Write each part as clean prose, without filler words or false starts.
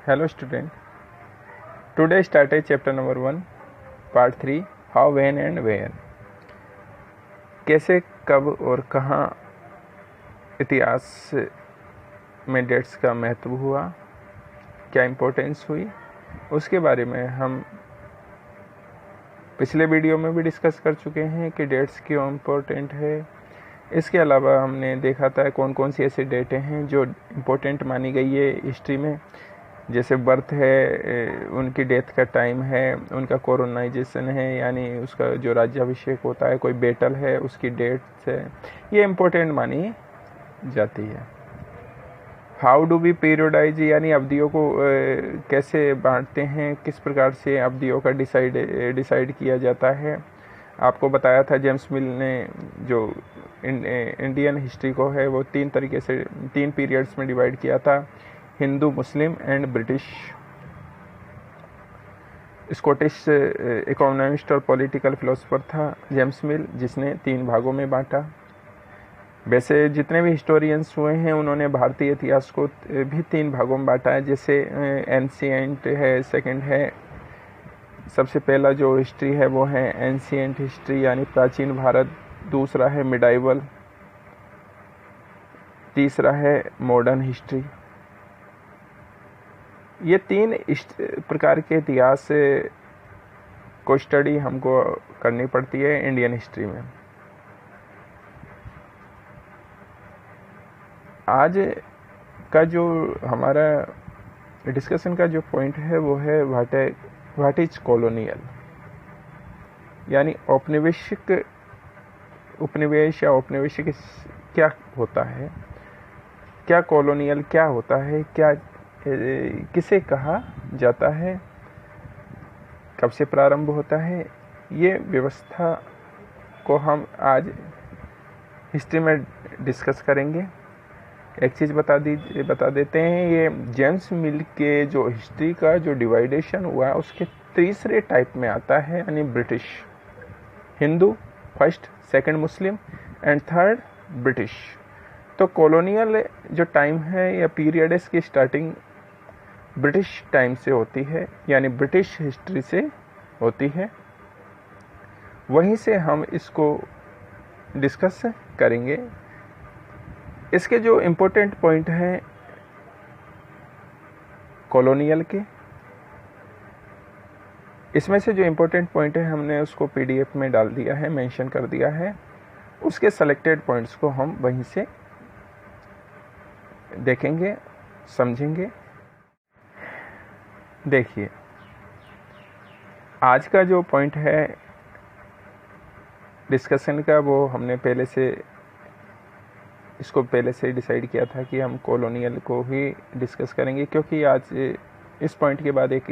Hello student. Today started chapter number 1 part 3 how when and where. कैसे कब और कहाँ इतिहास में डेट्स का महत्व हुआ, क्या इम्पोर्टेंस हुई, उसके बारे में हम पिछले वीडियो में भी डिस्कस कर चुके हैं कि डेट्स क्यों इम्पोर्टेंट है। इसके अलावा हमने देखा था कौन कौन सी ऐसी डेटें हैं जो इम्पोर्टेंट मानी गई है हिस्ट्री में, जैसे बर्थ है, उनकी डेथ का टाइम है, उनका कोरोनाइजेशन है यानी उसका जो राज्याभिषेक होता है, कोई बैटल है उसकी डेट्स है, ये इम्पोर्टेंट मानी जाती है। हाउ डू बी पीरियोडाइज यानी अवधियों को कैसे बांटते हैं, किस प्रकार से अवधियों का डिसाइड किया जाता है। आपको बताया था जेम्स मिल ने जो इंडियन हिस्ट्री को है वो तीन तरीके से 3 पीरियड्स में डिवाइड किया था, Hindu, Muslim and British. Scottish economist और पॉलिटिकल फिलोसोफर था जेम्स मिल, जिसने 3 भागों में बांटा। वैसे जितने भी हिस्टोरियंस हुए हैं उन्होंने भारतीय इतिहास को भी 3 भागों में बांटा है, जैसे एंशिएंट है, सेकंड है, सबसे पहला जो हिस्ट्री है वो है एंशिएंट हिस्ट्री यानी प्राचीन भारत, दूसरा है मिडाइवल, तीसरा है मॉडर्न हिस्ट्री। ये 3 प्रकार के इतिहास को स्टडी हमको करनी पड़ती है इंडियन हिस्ट्री में। आज का जो हमारा डिस्कशन का जो पॉइंट है वो है व्हाट इज कॉलोनियल यानी उपनिवेश या औपनिवेशिक क्या होता है, क्या कॉलोनियल क्या होता है, क्या किसे कहा जाता है, कब से प्रारंभ होता है। ये व्यवस्था को हम आज हिस्ट्री में डिस्कस करेंगे। एक चीज़ बता देते हैं, ये जेम्स मिल के जो हिस्ट्री का जो डिवाइडेशन हुआ है उसके तीसरे टाइप में आता है यानी British, Hindu first, second Muslim and third British. तो कॉलोनियल जो टाइम है या पीरियड है इसकी स्टार्टिंग ब्रिटिश टाइम से होती है यानी ब्रिटिश हिस्ट्री से होती है, वहीं से हम इसको डिस्कस करेंगे। इसके जो इम्पोर्टेंट पॉइंट हैं कॉलोनियल के, इसमें से जो इम्पोर्टेंट पॉइंट है हमने उसको पीडीएफ में डाल दिया है, मेंशन कर दिया है। उसके सेलेक्टेड पॉइंट्स को हम वहीं से देखेंगे, समझेंगे। देखिए, आज का जो पॉइंट है डिस्कशन का वो हमने इसको पहले से डिसाइड किया था कि हम कॉलोनियल को ही डिस्कस करेंगे, क्योंकि आज इस पॉइंट के बाद एक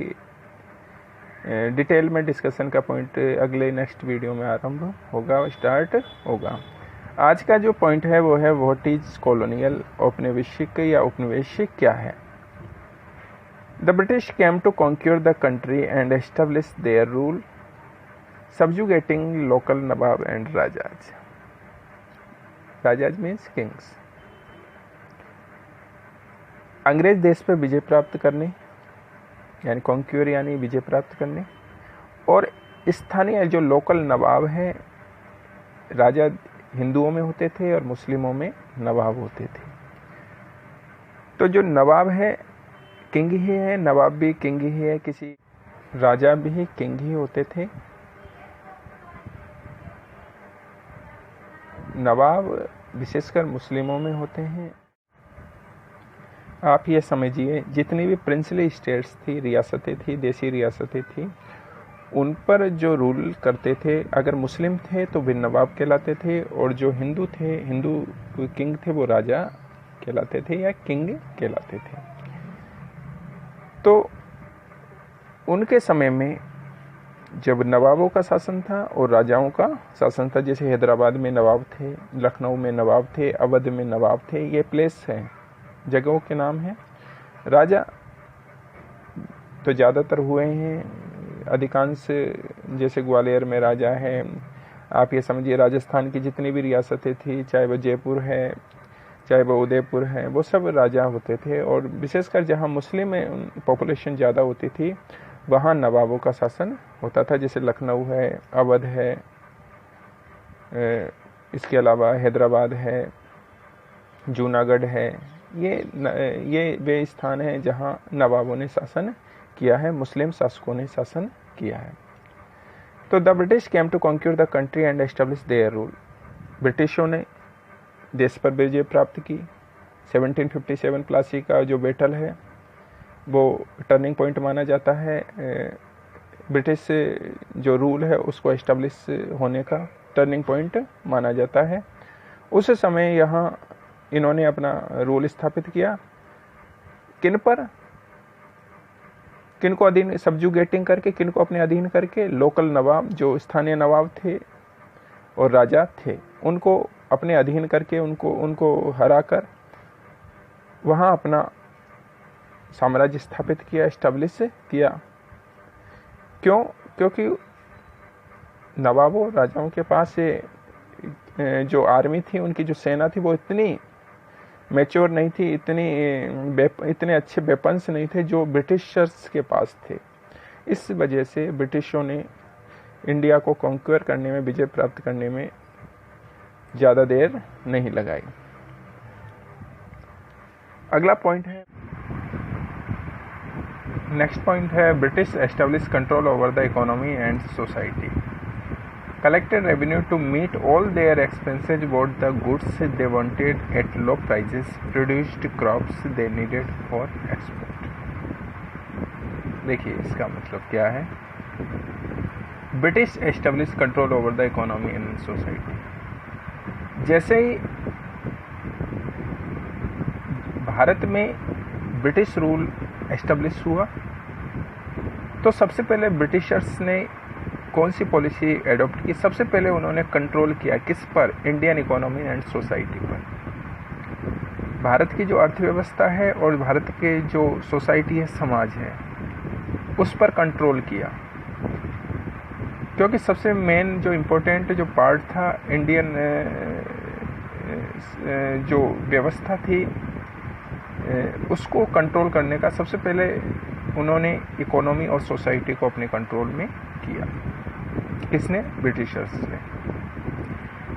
डिटेल में डिस्कशन का पॉइंट अगले नेक्स्ट वीडियो में आरंभ होगा, स्टार्ट होगा। आज का जो पॉइंट है वो है व्हाट इज कॉलोनियल, औपनिवेशिक या उपनिवेशिक क्या है। The British came to conquer the country and establish their rule, subjugating local nawab and rajas. Rajas means kings. अंग्रेज देश पर विजय प्राप्त करने यानी कॉन्क्यूर यानी विजय प्राप्त करने, और स्थानीय जो लोकल नवाब हैं, राजा हिंदुओं में होते थे और मुस्लिमों में नवाब होते थे। तो जो नवाब है किंग ही है, नवाब भी किंग ही है, किसी राजा भी किंग ही होते थे। नवाब विशेषकर मुस्लिमों में होते हैं। आप ये समझिए जितनी भी प्रिंसली स्टेट्स थी, रियासतें थी, देसी रियासतें थी, उन पर जो रूल करते थे अगर मुस्लिम थे तो वे नवाब कहलाते थे, और जो हिंदू थे, हिंदू किंग थे, वो राजा कहलाते थे या किंग कहलाते थे। तो उनके समय में जब नवाबों का शासन था और राजाओं का शासन था, जैसे हैदराबाद में नवाब थे, लखनऊ में नवाब थे, अवध में नवाब थे, ये प्लेस हैं, जगहों के नाम हैं। राजा तो ज़्यादातर हुए हैं, अधिकांश जैसे ग्वालियर में राजा है, आप ये समझिए राजस्थान की जितनी भी रियासतें थी, चाहे वो जयपुर है, चाहे वो उदयपुर है, वो सब राजा होते थे। और विशेषकर जहाँ मुस्लिम पॉपुलेशन ज़्यादा होती थी वहाँ नवाबों का शासन होता था, जैसे लखनऊ है, अवध है, इसके अलावा हैदराबाद है, जूनागढ़ है। ये वे स्थान हैं जहाँ नवाबों ने शासन किया है, मुस्लिम शासकों ने शासन किया है। तो the British came to conquer the country and establish their rule. ब्रिटिशों ने देश पर विजय प्राप्त की। 1757 प्लासी का जो बैटल है वो टर्निंग पॉइंट माना जाता है। ब्रिटिश जो रूल है उसको एस्टेब्लिश होने का टर्निंग पॉइंट माना जाता है। उस समय यहाँ इन्होंने अपना रूल स्थापित किया। किन पर? किन को अधीन, सबजुगेटिंग करके, किन को अपने अधीन करके? लोकल नवाब, जो स्थानीय नवाब थे और राजा थे, उनको अपने अधीन करके, उनको हराकर वहाँ अपना साम्राज्य स्थापित किया, एस्टेब्लिश किया। क्यों? क्योंकि नवाबों राजाओं के पास जो आर्मी थी, उनकी जो सेना थी वो इतनी मैच्योर नहीं थी, इतने अच्छे वेपन्स नहीं थे जो ब्रिटिशर्स के पास थे। इस वजह से ब्रिटिशों ने इंडिया को कॉन्क्वर करने में, विजय प्राप्त करने में ज़्यादा देर नहीं लगाई। अगला पॉइंट है, नेक्स्ट पॉइंट है, British establish control over the economy and society. Collected revenue to meet all their expenses, bought the goods they wanted at low prices, produced crops they needed for export। देखिए इसका मतलब क्या है। British establish control over the economy and society. जैसे ही भारत में British rule establish हुआ तो सबसे पहले ब्रिटिशर्स ने कौन सी पॉलिसी एडॉप्ट की? सबसे पहले उन्होंने कंट्रोल किया किस पर? इंडियन इकोनॉमी एंड सोसाइटी पर। भारत की जो अर्थव्यवस्था है और भारत के जो सोसाइटी है, समाज है, उस पर कंट्रोल किया। क्योंकि सबसे मेन जो इम्पोर्टेंट जो पार्ट था इंडियन जो व्यवस्था थी, उसको कंट्रोल करने का सबसे पहले उन्होंने इकोनॉमी और सोसाइटी को अपने कंट्रोल में किया। किसने? ब्रिटिशर्स ने।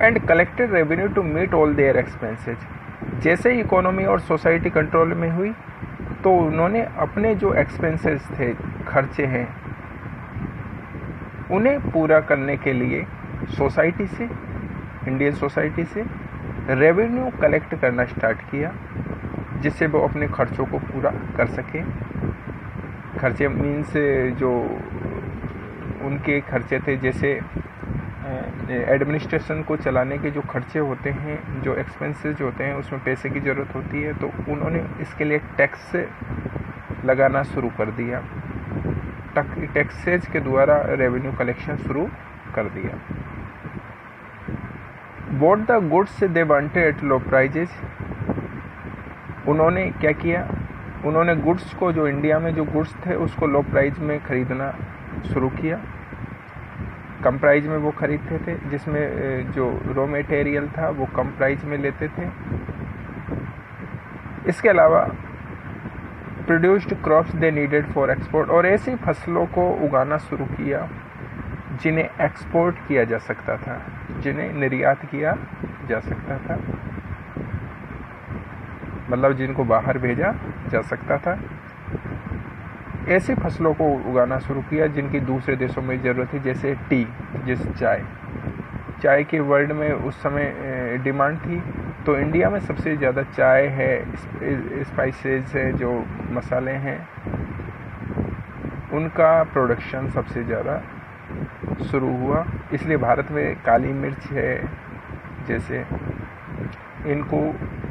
And collected revenue to meet all their expenses. जैसे ही इकोनॉमी और सोसाइटी कंट्रोल में हुई तो उन्होंने अपने जो एक्सपेंसेस थे, खर्चे हैं, उन्हें पूरा करने के लिए सोसाइटी से, इंडियन सोसाइटी से रेवेन्यू कलेक्ट करना स्टार्ट किया, जिससे वो अपने खर्चों को पूरा कर सके। खर्चे मीन्स जो उनके खर्चे थे, जैसे एडमिनिस्ट्रेशन को चलाने के जो खर्चे होते हैं, जो एक्सपेंसेस होते हैं, उसमें पैसे की ज़रूरत होती है, तो उन्होंने इसके लिए टैक्स लगाना शुरू कर दिया। टैक्सेज के द्वारा रेवेन्यू कलेक्शन शुरू कर दिया। Bought the goods they wanted at low prices. उन्होंने क्या किया? उन्होंने गुड्स को, जो इंडिया में जो गुड्स थे, उसको लो प्राइस में खरीदना शुरू किया। कम प्राइस में वो खरीदते थे, जिसमें जो रॉ मटेरियल था वो कम प्राइस में लेते थे। इसके अलावा produced crops they needed for export. और ऐसी फसलों को उगाना शुरू किया जिन्हें एक्सपोर्ट किया जा सकता था, जिन्हें निर्यात किया जा सकता था, मतलब जिनको बाहर भेजा जा सकता था। ऐसी फसलों को उगाना शुरू किया जिनकी दूसरे देशों में ज़रूरत थी, जैसे टी, जैसे चाय की वर्ल्ड में उस समय डिमांड थी। तो इंडिया में सबसे ज़्यादा चाय है, स्पाइसेस है, जो मसाले हैं, उनका प्रोडक्शन सबसे ज़्यादा शुरू हुआ। इसलिए भारत में काली मिर्च है, जैसे इनको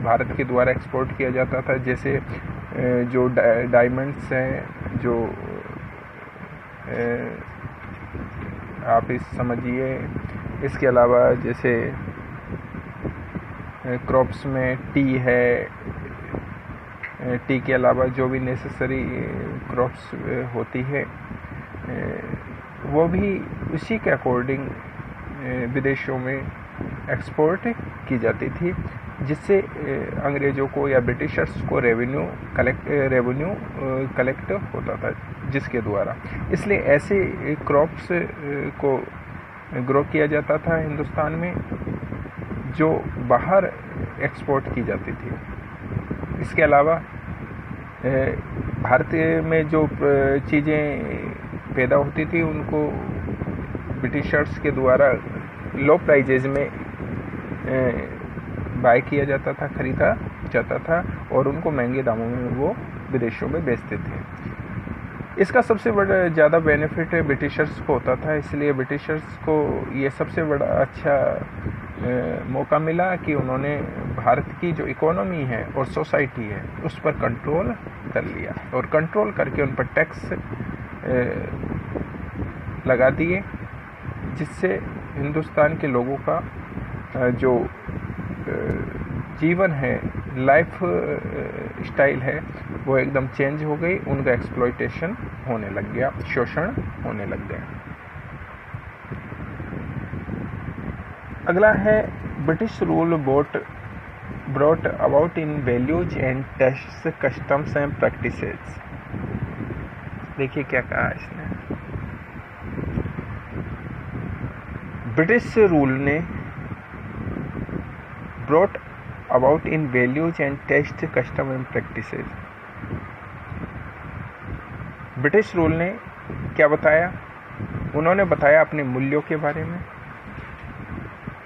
भारत के द्वारा एक्सपोर्ट किया जाता था। जैसे जो डायमंड्स हैं, जो आप इस समझिए। इसके अलावा जैसे क्रॉप्स में टी है, टी के अलावा जो भी नेसेसरी क्रॉप्स होती है, वो भी उसी के अकॉर्डिंग विदेशों में एक्सपोर्ट की जाती थी। जिससे अंग्रेज़ों को या ब्रिटिशर्स को रेवेन्यू कलेक्ट होता था जिसके द्वारा, इसलिए ऐसे क्रॉप्स को ग्रो किया जाता था हिंदुस्तान में जो बाहर एक्सपोर्ट की जाती थी। इसके अलावा भारत में जो चीज़ें पैदा होती थी उनको ब्रिटिशर्स के द्वारा लो प्राइजेज में बाय किया जाता था, खरीदा जाता था और उनको महंगे दामों में वो विदेशों में बेचते थे। इसका सबसे बड़ा ज़्यादा बेनिफिट ब्रिटिशर्स को होता था, इसलिए ब्रिटिशर्स को ये सबसे बड़ा अच्छा मौका मिला कि उन्होंने भारत की जो इकोनॉमी है और सोसाइटी है उस पर कंट्रोल कर लिया और कंट्रोल करके उन पर टैक्स लगा दिए, जिससे हिंदुस्तान के लोगों का जो जीवन है, लाइफ स्टाइल है, वो एकदम चेंज हो गई। उनका एक्सप्लॉयटेशन होने लग गया, शोषण होने लग गया। अगला है British rule brought about in values and tastes, customs and practices. देखिए क्या कहा इसने। ब्रिटिश रूल ने brought about in values and taste, custom and practices. British rule ने क्या बताया? उन्होंने बताया अपने मूल्यों के बारे में,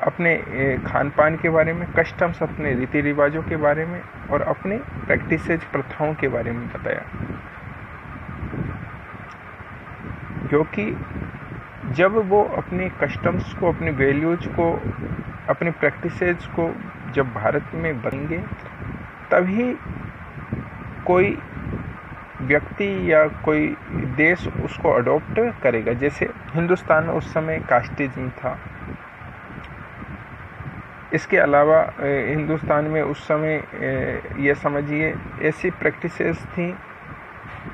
अपने खान पान के बारे में, कस्टम्स अपने रीति रिवाजों के बारे में और अपने प्रैक्टिसेज प्रथाओं के बारे में बताया। क्योंकि जब वो अपने कस्टम्स को, अपने वैल्यूज को, अपने प्रैक्टिसेज को जब भारत में बनेंगे तभी कोई व्यक्ति या कोई देश उसको अडॉप्ट करेगा। जैसे हिंदुस्तान में उस समय कास्टिज्म था। इसके अलावा हिंदुस्तान में उस समय ये समझिए ऐसी प्रैक्टिसेस थी,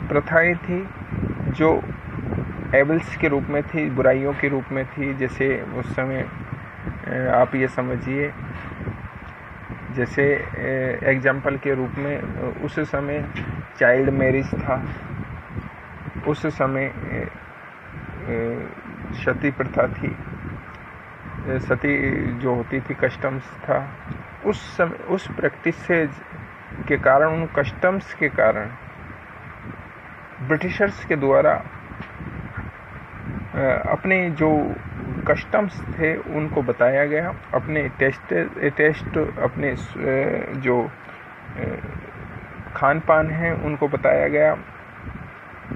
प्रथाएं थी जो एबल्स के रूप में थी, बुराइयों के रूप में थी। जैसे उस समय आप ये समझिए, जैसे एग्जाम्पल के रूप में उस समय चाइल्ड मैरिज था, उस समय सती प्रथा थी, सती जो होती थी कस्टम्स था। उस समय उस प्रैक्टिसेज के कारण, उन कस्टम्स के कारण ब्रिटिशर्स के द्वारा अपने जो कस्टम्स थे उनको बताया गया, अपने टेस्ट अपने जो खान पान है उनको बताया गया,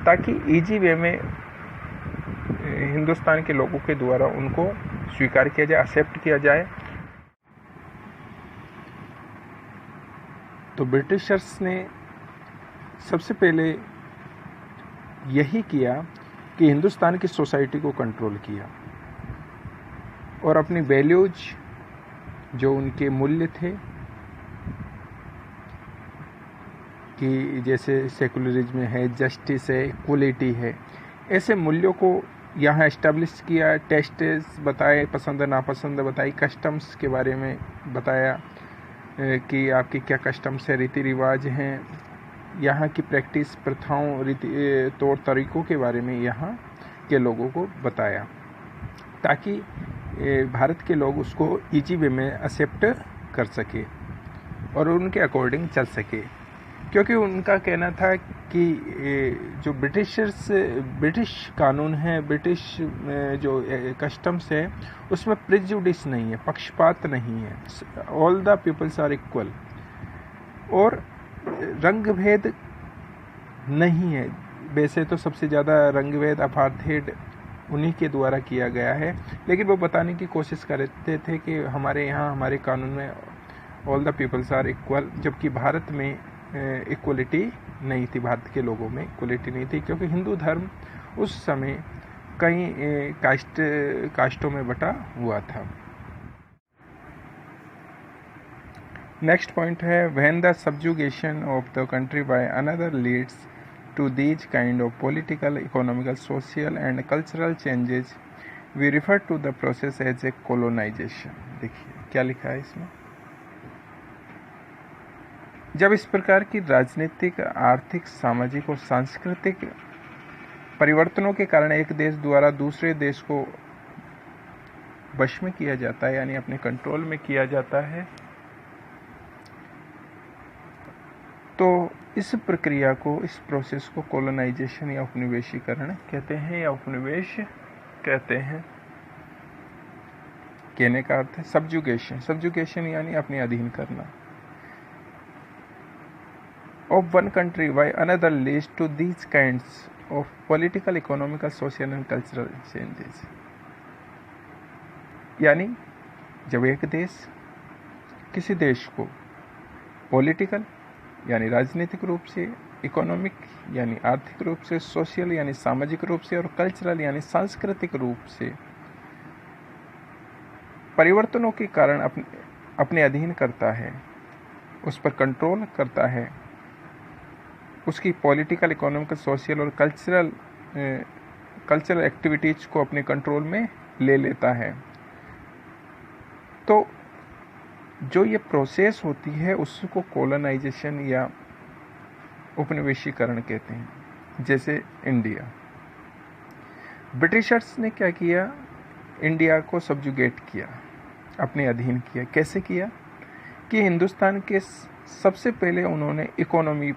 ताकि इजी वे में हिंदुस्तान के लोगों के द्वारा उनको स्वीकार किया जाए, एक्सेप्ट किया जाए। तो ब्रिटिशर्स ने सबसे पहले यही किया कि हिंदुस्तान की सोसाइटी को कंट्रोल किया और अपनी वैल्यूज, जो उनके मूल्य थे कि जैसे सेकुलरिज्म है, जस्टिस है, इक्वलिटी है, ऐसे मूल्यों को यहाँ एस्टेब्लिश किया। टेस्ट्स बताए, पसंद नापसंद बताई, कस्टम्स के बारे में बताया कि आपकी क्या कस्टम्स है, रीति रिवाज हैं, यहाँ की प्रैक्टिस, प्रथाओं, रीति तौर तरीक़ों के बारे में यहाँ के लोगों को बताया, ताकि भारत के लोग उसको इजी वे में एक्सेप्ट कर सके और उनके अकॉर्डिंग चल सके। क्योंकि उनका कहना था कि जो ब्रिटिश कानून है, ब्रिटिश जो कस्टम्स है, उसमें प्रेजुडिस नहीं है, पक्षपात नहीं है, all the peoples are equal, और रंग भेद नहीं है। वैसे तो सबसे ज़्यादा रंग भेद अपार्थेड उन्हीं के द्वारा किया गया है, लेकिन वो बताने की कोशिश करते थे कि हमारे यहाँ, हमारे कानून में all the peoples are equal, जबकि भारत में इक्वलिटी नहीं थी, भारत के लोगों में इक्वलिटी नहीं थी, क्योंकि हिंदू धर्म उस समय कई कास्टों में बटा हुआ था। नेक्स्ट पॉइंट है, when the subjugation of the country by another leads to these kind of political, economical, social and cultural changes, we refer to the process as a colonisation. देखिए क्या लिखा है इसमें। जब इस प्रकार की राजनीतिक, आर्थिक, सामाजिक और सांस्कृतिक परिवर्तनों के कारण एक देश द्वारा दूसरे देश को वश में किया जाता है, यानी अपने कंट्रोल में किया जाता है, तो इस प्रक्रिया को, इस प्रोसेस को कॉलोनाइजेशन या उपनिवेशीकरण कहते हैं, या उपनिवेश कहते हैं। कहने का अर्थ है सब्जुगेशन। सब्जुगेशन यानी अपने अधीन करना। Of one country by another leads to these kinds of political, economical, social and cultural changes. यानी जब एक देश किसी देश को पॉलिटिकल यानी राजनीतिक रूप से, इकोनॉमिक यानी आर्थिक रूप से, सोशल यानी सामाजिक रूप से, और कल्चरल यानी सांस्कृतिक रूप से परिवर्तनों के कारण अपने अधीन करता है, उस पर कंट्रोल करता है, उसकी पॉलिटिकल, इकोनॉमिकल, सोशल और कल्चरल एक्टिविटीज को अपने कंट्रोल में ले लेता है, तो जो ये प्रोसेस होती है उसको कॉलोनाइजेशन या उपनिवेशीकरण कहते हैं। जैसे इंडिया, ब्रिटिशर्स ने क्या किया, इंडिया को सब्जुगेट किया, अपने अधीन किया। कैसे किया कि हिंदुस्तान के सबसे पहले उन्होंने इकोनॉमी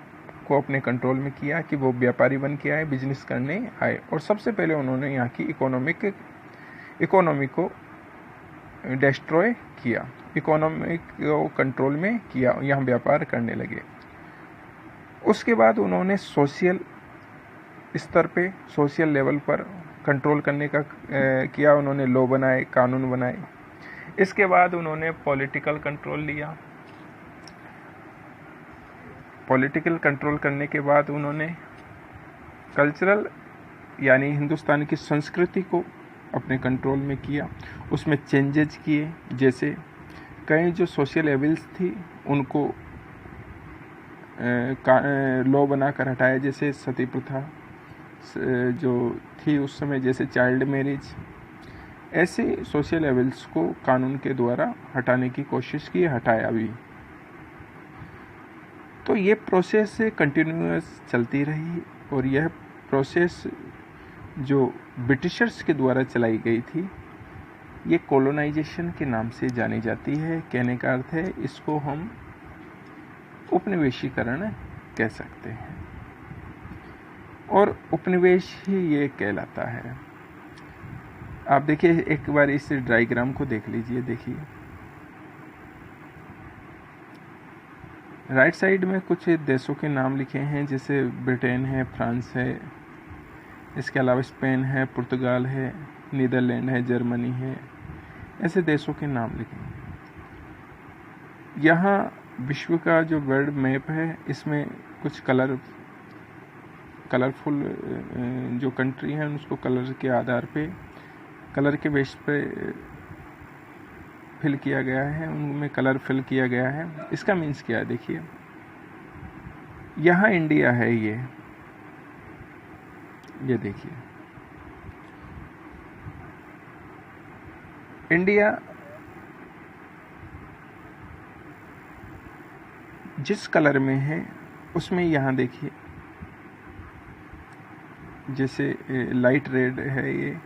को अपने कंट्रोल में किया, कि वो व्यापारी बन के आए, बिजनेस करने आए, और सबसे पहले उन्होंने यहाँ की इकोनॉमी को डिस्ट्रॉय किया, इकोनॉमी को कंट्रोल में किया, यहाँ व्यापार करने लगे। उसके बाद उन्होंने सोशल स्तर पे, सोशल लेवल पर कंट्रोल करने का किया, उन्होंने लॉ बनाए, कानून बनाए। इसके बाद उन्होंने पॉलिटिकल कंट्रोल लिया। पॉलिटिकल कंट्रोल करने के बाद उन्होंने कल्चरल यानी हिंदुस्तान की संस्कृति को अपने कंट्रोल में किया, उसमें चेंजेज किए। जैसे कई जो सोशल एविल्स थी उनको लॉ बनाकर हटाया, जैसे सती प्रथा जो थी उस समय, जैसे चाइल्ड मैरिज, ऐसे सोशल एविल्स को कानून के द्वारा हटाने की कोशिश की, हटाया भी। तो ये प्रोसेस कंटिन्यूअस चलती रही, और यह प्रोसेस जो ब्रिटिशर्स के द्वारा चलाई गई थी, ये कॉलोनाइजेशन के नाम से जानी जाती है। कहने का अर्थ है इसको हम उपनिवेशीकरण कह सकते हैं, और उपनिवेश ही ये कहलाता है। आप देखिए, एक बार इस डायग्राम को देख लीजिए। देखिए राइट साइड में कुछ देशों के नाम लिखे हैं, जैसे ब्रिटेन है, फ्रांस है, इसके अलावा स्पेन है, पुर्तगाल है, नीदरलैंड है, जर्मनी है, ऐसे देशों के नाम लिखे हैं। यहाँ विश्व का जो वर्ल्ड मैप है, इसमें कुछ कलरफुल जो कंट्री हैं उसको कलर के आधार पे, कलर के बेस पे फिल किया गया है, उनमें कलर फिल किया गया है। इसका मीन्स क्या है, देखिए यहाँ इंडिया है, ये देखिए इंडिया जिस कलर में है उसमें यहाँ देखिए, जैसे लाइट रेड है ये,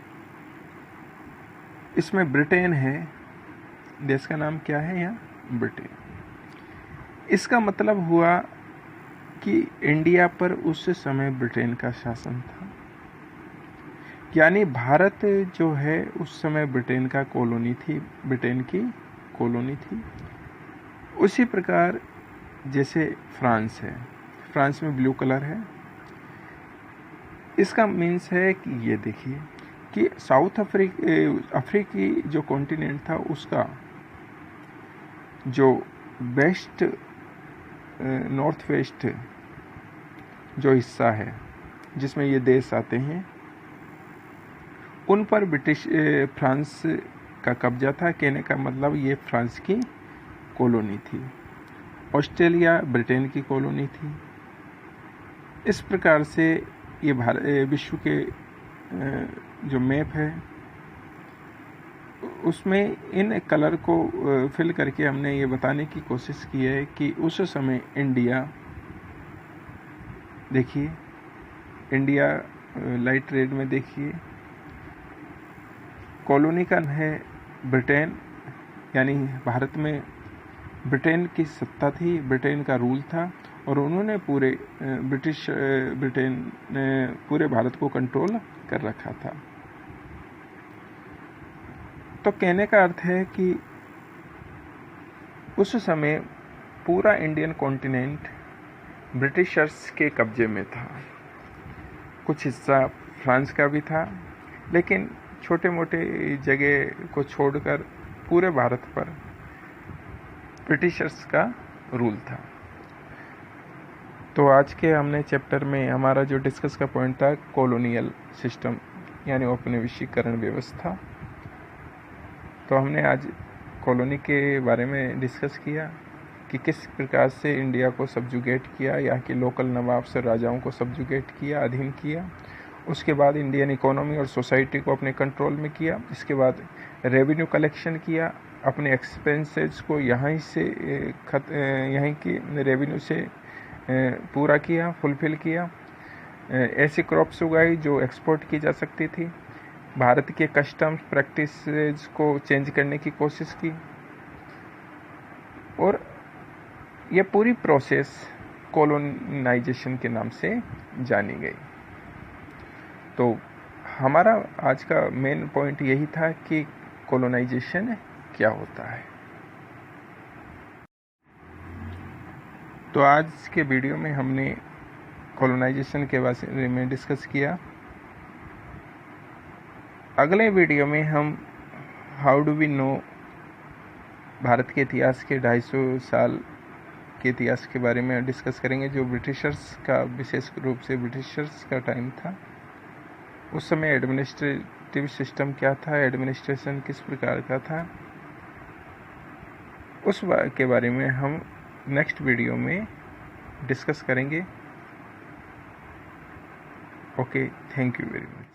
इसमें ब्रिटेन है, देश का नाम क्या है यहाँ, ब्रिटेन। इसका मतलब हुआ कि इंडिया पर उस समय ब्रिटेन का शासन था, यानी भारत जो है उस समय ब्रिटेन का कॉलोनी थी, ब्रिटेन की कॉलोनी थी। उसी प्रकार जैसे फ्रांस है, फ्रांस में ब्लू कलर है, इसका मीन्स है कि ये देखिए कि साउथ अफ्रीकी जो कॉन्टिनेंट था उसका जो वेस्ट नॉर्थ वेस्ट जो हिस्सा है जिसमें ये देश आते हैं, उन पर फ्रांस का कब्जा था। कहने का मतलब ये फ्रांस की कॉलोनी थी। ऑस्ट्रेलिया ब्रिटेन की कॉलोनी थी। इस प्रकार से ये विश्व के जो मैप है उसमें इन कलर को फिल करके हमने ये बताने की कोशिश की है कि उस समय इंडिया, देखिए इंडिया लाइट रेड में देखिए, कॉलोनी का है ब्रिटेन, यानी भारत में ब्रिटेन की सत्ता थी, ब्रिटेन का रूल था और उन्होंने ब्रिटेन ने पूरे भारत को कंट्रोल कर रखा था। तो कहने का अर्थ है कि उस समय पूरा इंडियन कॉन्टिनेंट ब्रिटिशर्स के कब्जे में था। कुछ हिस्सा फ्रांस का भी था, लेकिन छोटे मोटे जगह को छोड़कर पूरे भारत पर ब्रिटिशर्स का रूल था। तो आज के हमने चैप्टर में हमारा जो डिस्कस का पॉइंट था कॉलोनियल सिस्टम यानी औपनिवेशीकरण व्यवस्था। तो हमने आज कॉलोनी के बारे में डिस्कस किया कि किस प्रकार से इंडिया को सब्जुगेट किया, यहाँ के लोकल नवाब से राजाओं को सब्जुगेट किया, अधीन किया। उसके बाद इंडियन इकोनॉमी और सोसाइटी को अपने कंट्रोल में किया। इसके बाद रेवेन्यू कलेक्शन किया, अपने एक्सपेंसेस को यहीं की रेवेन्यू से पूरा किया, फुलफिल किया। ऐसी क्रॉप्स उगाई जो एक्सपोर्ट की जा सकती थी। भारत के कस्टम्स प्रैक्टिसेस को चेंज करने की कोशिश की और यह पूरी प्रोसेस कॉलोनाइजेशन के नाम से जानी गई। तो हमारा आज का मेन पॉइंट यही था कि कॉलोनाइजेशन क्या होता है। तो आज के वीडियो में हमने कॉलोनाइजेशन के बारे में डिस्कस किया। अगले वीडियो में हम how do we know Bharat के इतिहास के 250 साल के इतिहास के बारे में डिस्कस करेंगे, जो ब्रिटिशर्स का, विशेष रूप से ब्रिटिशर्स का टाइम था। उस समय एडमिनिस्ट्रेटिव सिस्टम क्या था, एडमिनिस्ट्रेशन किस प्रकार का था, उस के बारे में हम नेक्स्ट वीडियो में डिस्कस करेंगे। Okay, thank you very much.